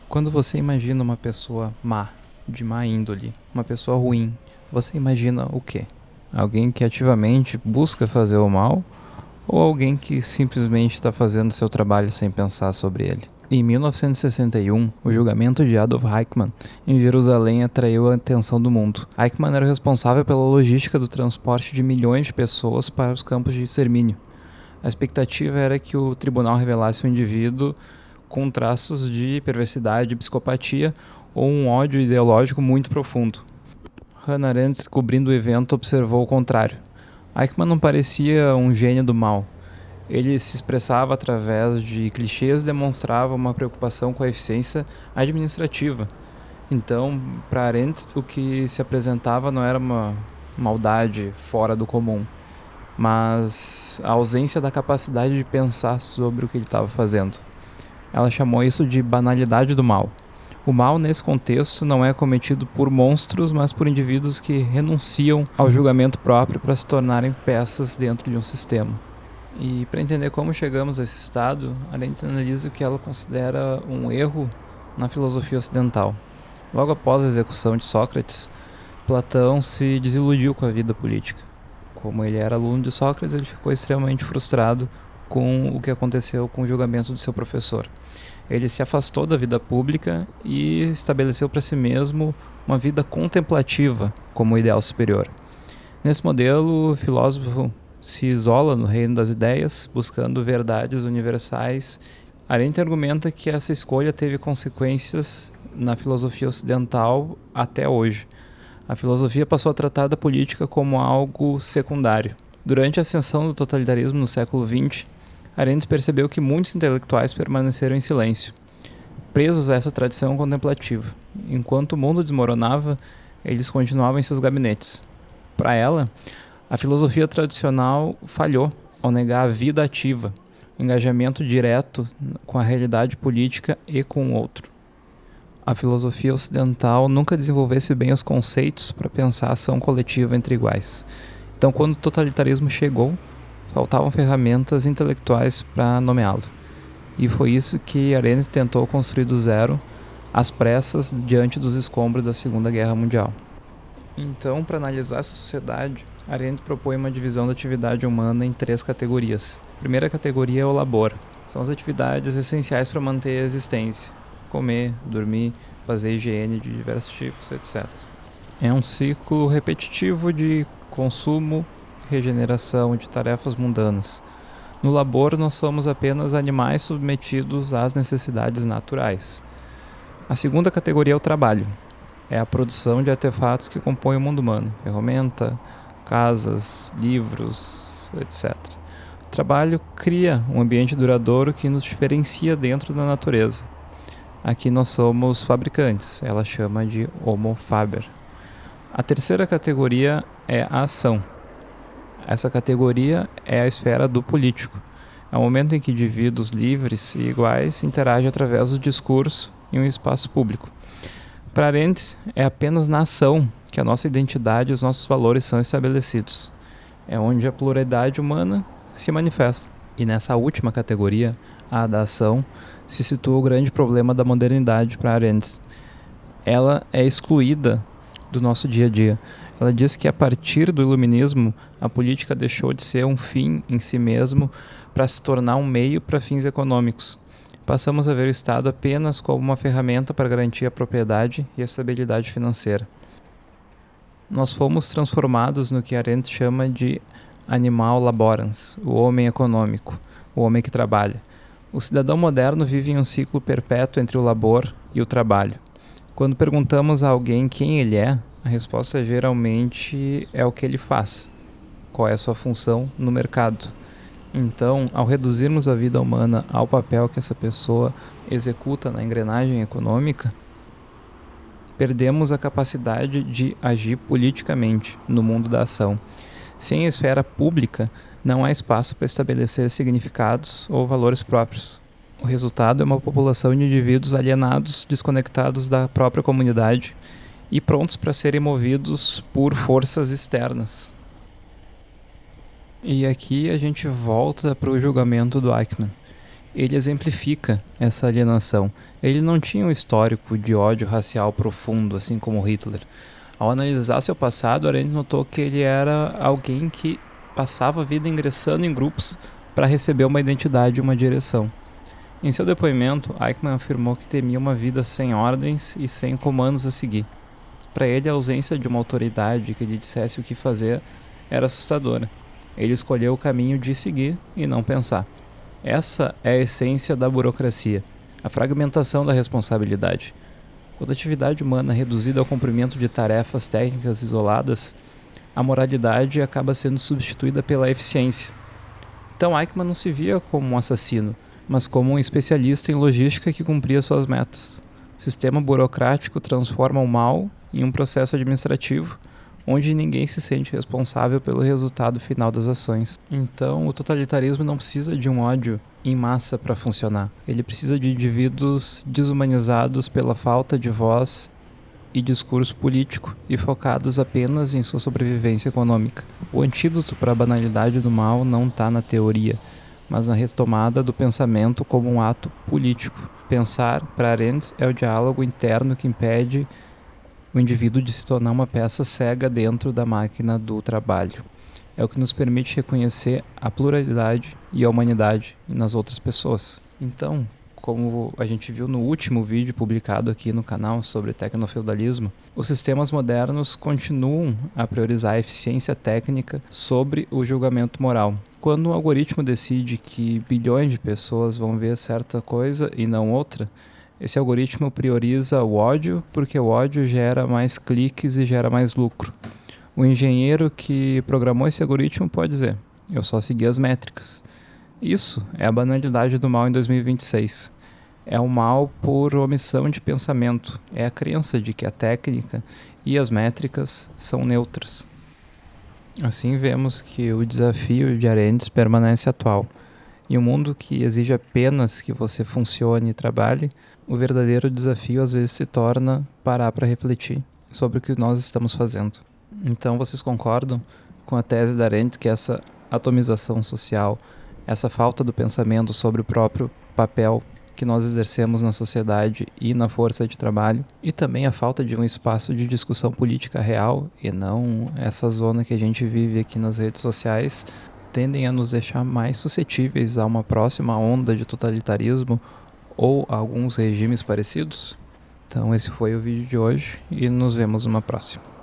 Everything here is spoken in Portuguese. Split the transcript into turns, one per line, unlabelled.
Quando você imagina uma pessoa má, de má índole, uma pessoa ruim, você imagina o quê? Alguém que ativamente busca fazer o mal ou alguém que simplesmente está fazendo seu trabalho sem pensar sobre ele? Em 1961, o julgamento de Adolf Eichmann em Jerusalém atraiu a atenção do mundo. Eichmann era responsável pela logística do transporte de milhões de pessoas para os campos de extermínio. A expectativa era que o tribunal revelasse um indivíduo com traços de perversidade, psicopatia ou um ódio ideológico muito profundo. Hannah Arendt, cobrindo o evento, observou o contrário. Eichmann não parecia um gênio do mal. Ele se expressava através de clichês e demonstrava uma preocupação com a eficiência administrativa. Então, para Arendt, o que se apresentava não era uma maldade fora do comum, mas a ausência da capacidade de pensar sobre o que ele estava fazendo. Ela chamou isso de banalidade do mal. O mal, nesse contexto, não é cometido por monstros, mas por indivíduos que renunciam ao julgamento próprio para se tornarem peças dentro de um sistema. E para entender como chegamos a esse estado, Arendt analisa o que ela considera um erro na filosofia ocidental. Logo após a execução de Sócrates, Platão se desiludiu com a vida política. Como ele era aluno de Sócrates, ele ficou extremamente frustrado com o que aconteceu com o julgamento do seu professor. Ele se afastou da vida pública e estabeleceu para si mesmo uma vida contemplativa como ideal superior. Nesse modelo, o filósofo se isola no reino das ideias, buscando verdades universais. Arendt argumenta que essa escolha teve consequências na filosofia ocidental até hoje. A filosofia passou a tratar da política como algo secundário. Durante a ascensão do totalitarismo no século XX, Arendt percebeu que muitos intelectuais permaneceram em silêncio, presos a essa tradição contemplativa. Enquanto o mundo desmoronava, eles continuavam em seus gabinetes. Para ela, a filosofia tradicional falhou ao negar a vida ativa, o engajamento direto com a realidade política e com o outro. A filosofia ocidental nunca desenvolvesse bem os conceitos para pensar a ação coletiva entre iguais. Então, quando o totalitarismo chegou, faltavam ferramentas intelectuais para nomeá-lo. E foi isso que Arendt tentou construir do zero, às pressas, diante dos escombros da Segunda Guerra Mundial. Então, para analisar essa sociedade, Arendt propõe uma divisão da atividade humana em 3 categorias. A primeira categoria é o labor. São as atividades essenciais para manter a existência. Comer, dormir, fazer higiene de diversos tipos, etc. É um ciclo repetitivo de consumo, regeneração de tarefas mundanas. No labor, nós somos apenas animais submetidos às necessidades naturais. A segunda categoria é o trabalho. É a produção de artefatos que compõem o mundo humano, ferramenta, casas, livros, etc. O trabalho cria um ambiente duradouro que nos diferencia dentro da natureza. Aqui nós somos fabricantes, ela chama de Homo faber. A terceira categoria é a ação. Essa categoria é a esfera do político. É o momento em que indivíduos livres e iguais interagem através do discurso em um espaço público. Para Arendt, é apenas na ação que a nossa identidade e os nossos valores são estabelecidos. É onde a pluralidade humana se manifesta. E nessa última categoria, a da ação, se situa o grande problema da modernidade para Arendt. Ela é excluída do nosso dia a dia. Ela diz que a partir do iluminismo, a política deixou de ser um fim em si mesmo para se tornar um meio para fins econômicos. Passamos a ver o Estado apenas como uma ferramenta para garantir a propriedade e a estabilidade financeira. Nós fomos transformados no que Arendt chama de animal laborans, o homem econômico, o homem que trabalha. O cidadão moderno vive em um ciclo perpétuo entre o labor e o trabalho. Quando perguntamos a alguém quem ele é, a resposta geralmente é o que ele faz, qual é a sua função no mercado. Então, ao reduzirmos a vida humana ao papel que essa pessoa executa na engrenagem econômica, perdemos a capacidade de agir politicamente no mundo da ação. Sem a esfera pública, não há espaço para estabelecer significados ou valores próprios. O resultado é uma população de indivíduos alienados, desconectados da própria comunidade e prontos para serem movidos por forças externas. E aqui a gente volta para o julgamento do Eichmann. ele exemplifica essa alienação. Ele não tinha um histórico de ódio racial profundo, assim como Hitler. Ao analisar seu passado, Arendt notou que ele era alguém que passava a vida ingressando em grupos para receber uma identidade e uma direção. Em seu depoimento, Eichmann afirmou que temia uma vida sem ordens e sem comandos a seguir. Para ele, a ausência de uma autoridade que lhe dissesse o que fazer era assustadora. Ele escolheu o caminho de seguir e não pensar. Essa é a essência da burocracia, a fragmentação da responsabilidade. Quando a atividade humana é reduzida ao cumprimento de tarefas técnicas isoladas, a moralidade acaba sendo substituída pela eficiência. Então Eichmann não se via como um assassino, mas como um especialista em logística que cumpria suas metas. O sistema burocrático transforma o mal em um processo administrativo, onde ninguém se sente responsável pelo resultado final das ações. Então, o totalitarismo não precisa de um ódio em massa para funcionar. Ele precisa de indivíduos desumanizados pela falta de voz e discurso político e focados apenas em sua sobrevivência econômica. O antídoto para a banalidade do mal não está na teoria, mas na retomada do pensamento como um ato político. Pensar, para Arendt, é o diálogo interno que impede o indivíduo de se tornar uma peça cega dentro da máquina do trabalho. É o que nos permite reconhecer a pluralidade e a humanidade nas outras pessoas. Então, como a gente viu no último vídeo publicado aqui no canal sobre tecnofeudalismo, os sistemas modernos continuam a priorizar a eficiência técnica sobre o julgamento moral. Quando um algoritmo decide que bilhões de pessoas vão ver certa coisa e não outra, esse algoritmo prioriza o ódio porque o ódio gera mais cliques e gera mais lucro. O engenheiro que programou esse algoritmo pode dizer: eu só segui as métricas. Isso é a banalidade do mal em 2026. É o mal por omissão de pensamento. É a crença de que a técnica e as métricas são neutras. Assim vemos que o desafio de Arendt permanece atual. Em um mundo que exige apenas que você funcione e trabalhe, o verdadeiro desafio às vezes se torna parar para refletir sobre o que nós estamos fazendo. Então vocês concordam com a tese da Arendt que essa atomização social, essa falta do pensamento sobre o próprio papel que nós exercemos na sociedade e na força de trabalho, e também a falta de um espaço de discussão política real e não essa zona que a gente vive aqui nas redes sociais, tendem a nos deixar mais suscetíveis a uma próxima onda de totalitarismo ou a alguns regimes parecidos? Então esse foi o vídeo de hoje e nos vemos numa próxima.